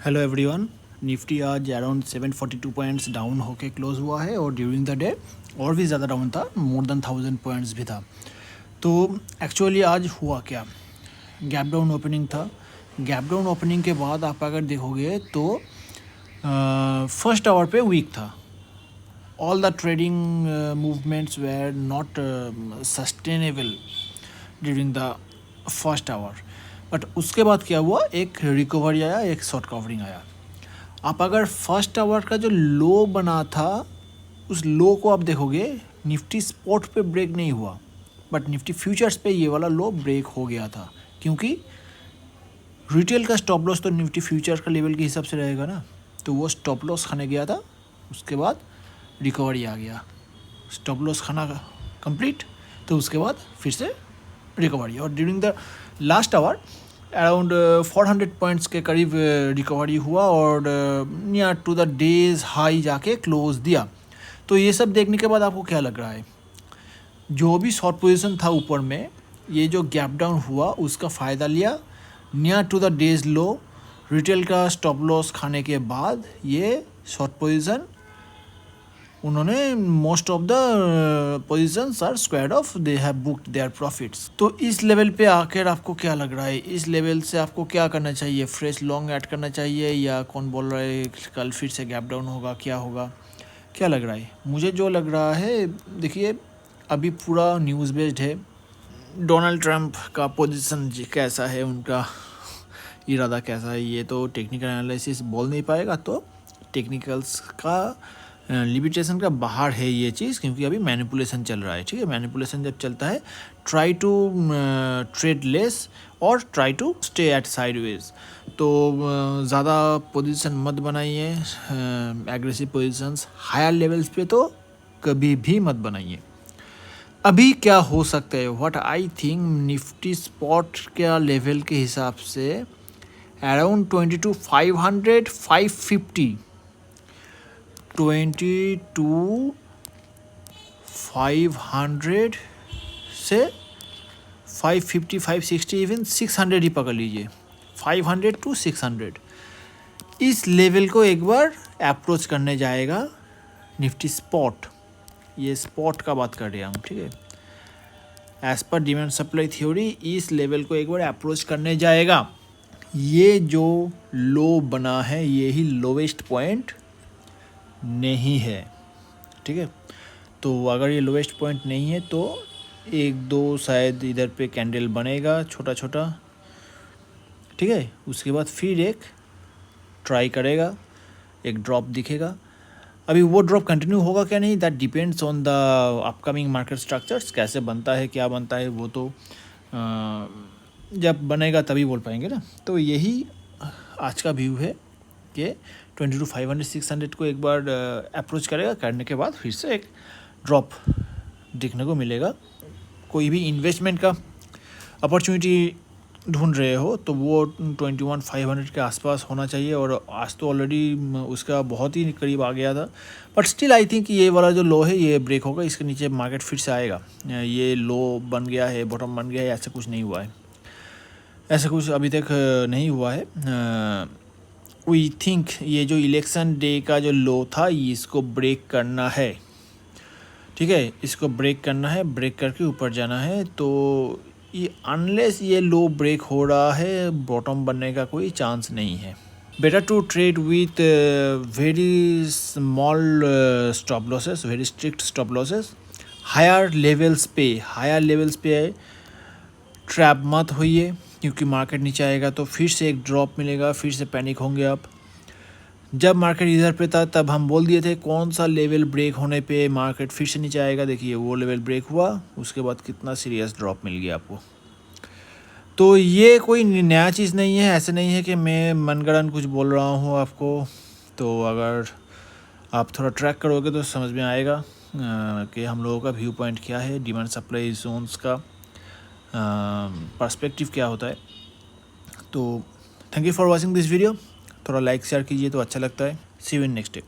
Hello everyone. Nifty आज around 742 points down होके close हुआ है और ड्यूरिंग द डे और भी ज़्यादा डाउन था, मोर देन 1000 पॉइंट्स भी था। तो एक्चुअली आज हुआ क्या, गैप डाउन ओपनिंग था। गैप डाउन ओपनिंग के बाद आप अगर देखोगे तो फर्स्ट आवर पे वीक था। All the trading movements were not sustainable during the first hour. But उसके बाद क्या हुआ, एक रिकवरी आया, एक शॉर्ट कवरिंग आया। आप अगर फर्स्ट आवर का जो लो बना था उस लो को आप देखोगे, निफ्टी स्पॉट पे ब्रेक नहीं हुआ, बट निफ्टी फ्यूचर्स पे ये वाला लो ब्रेक हो गया था। क्योंकि रिटेल का स्टॉप लॉस तो निफ्टी फ्यूचर्स का लेवल के हिसाब से रहेगा ना, तो वो स्टॉप लॉस खाने गया था। उसके बाद रिकवरी आ गया, स्टॉप लॉस खाना कंप्लीट, तो उसके बाद फिर से रिकवरी। और during the last hour around 400 points के करीब रिकवरी हुआ और near to the day's high जाके क्लोज दिया। तो ये सब देखने के बाद आपको क्या लग रहा है, जो भी शॉर्ट पोजीशन था ऊपर में, ये जो गैप डाउन हुआ उसका फ़ायदा लिया, near to the day's low retail का स्टॉप लॉस खाने के बाद ये शॉर्ट पोजीशन उन्होंने most of the positions are squared off, they have booked their profits. तो इस लेवल पे आकर आपको क्या लग रहा है, इस लेवल से आपको क्या करना चाहिए, फ्रेश लॉन्ग ऐड करना चाहिए या कौन बोल रहा है कल फिर से गैप डाउन होगा, क्या होगा, क्या लग रहा है? मुझे जो लग रहा है, देखिए अभी पूरा न्यूज़ बेस्ड है। डोनाल्ड ट्रंप का पोजीशन कैसा है, उनका इरादा कैसा है, ये तो टेक्निकल एनालिसिस बोल नहीं पाएगा। तो टेक्निकल्स का लिमिटेशन का बाहर है ये चीज़, क्योंकि अभी मैनिपुलेशन चल रहा है। ठीक है, मैनिपुलेशन जब चलता है, ट्राई टू ट्रेड लेस और try to stay at sideways. तो ज़्यादा पोजीशन मत बनाइए, एग्रेसिव पोजीशंस हायर लेवल्स पे तो कभी भी मत बनाइए। अभी क्या हो सकता है, what I think, Nifty spot के लेवल के हिसाब से अराउंड 22,500 550 22,500 से 550 560 इवन 600 ही पकड़ लीजिए, 500 to 600 इस लेवल को एक बार अप्रोच करने जाएगा निफ्टी स्पॉट। ये स्पॉट का बात कर रहे हैं हम, ठीक है। As per demand supply theory इस लेवल को एक बार अप्रोच करने जाएगा। ये जो लो बना है ये ही लोवेस्ट पॉइंट नहीं है, ठीक है। तो अगर ये लोवेस्ट पॉइंट नहीं है तो एक दो शायद इधर पे कैंडल बनेगा छोटा छोटा, ठीक है। उसके बाद फिर एक ट्राई करेगा, एक ड्रॉप दिखेगा। अभी वो ड्रॉप कंटिन्यू होगा क्या नहीं, that depends on the upcoming market structures. कैसे बनता है, क्या बनता है, वो तो जब बनेगा तभी बोल पाएंगे ना। तो यही आज का व्यू है कि 22,500 600 को एक बार अप्रोच करेगा, करने के बाद फिर से एक ड्रॉप देखने को मिलेगा। कोई भी इन्वेस्टमेंट का अपॉर्चुनिटी ढूंढ रहे हो तो वो 21,500 के आसपास होना चाहिए, और आज तो ऑलरेडी उसका बहुत ही करीब आ गया था। बट स्टिल आई थिंक ये वाला जो लो है ये ब्रेक होगा, इसके नीचे मार्केट फिर से आएगा। ये लो बन गया है, बॉटम बन गया है, ऐसा कुछ नहीं हुआ है, ऐसा कुछ अभी तक नहीं हुआ है। वी थिंक ये जो इलेक्शन डे का जो लो था इसको ब्रेक करना है, ठीक है। इसको ब्रेक करना है, ब्रेक करके ऊपर जाना है। तो ये अनलेस ये लो ब्रेक हो रहा है, बॉटम बनने का कोई चांस नहीं है। Better to trade with very small stop losses, very strict stop losses. Higher levels पे ट्रैप मत होइए, क्योंकि मार्केट नीचे आएगा तो फिर से एक ड्रॉप मिलेगा, फिर से पैनिक होंगे आप। जब मार्केट इधर पे था तब हम बोल दिए थे कौन सा लेवल ब्रेक होने पे मार्केट फिर से नीचे आएगा। देखिए वो लेवल ब्रेक हुआ, उसके बाद कितना सीरियस ड्रॉप मिल गया आपको। तो ये कोई नया चीज़ नहीं है, ऐसे नहीं है कि मैं मनगढ़ंत कुछ बोल रहा हूँ आपको। तो अगर आप थोड़ा ट्रैक करोगे तो समझ में आएगा कि हम लोगों का व्यू पॉइंट क्या है, डिमांड सप्लाई जोन्स का पर्सपेक्टिव क्या होता है। तो thank you for watching this video. थोड़ा लाइक शेयर कीजिए तो अच्छा लगता है। सी यू इन नेक्स्ट डे।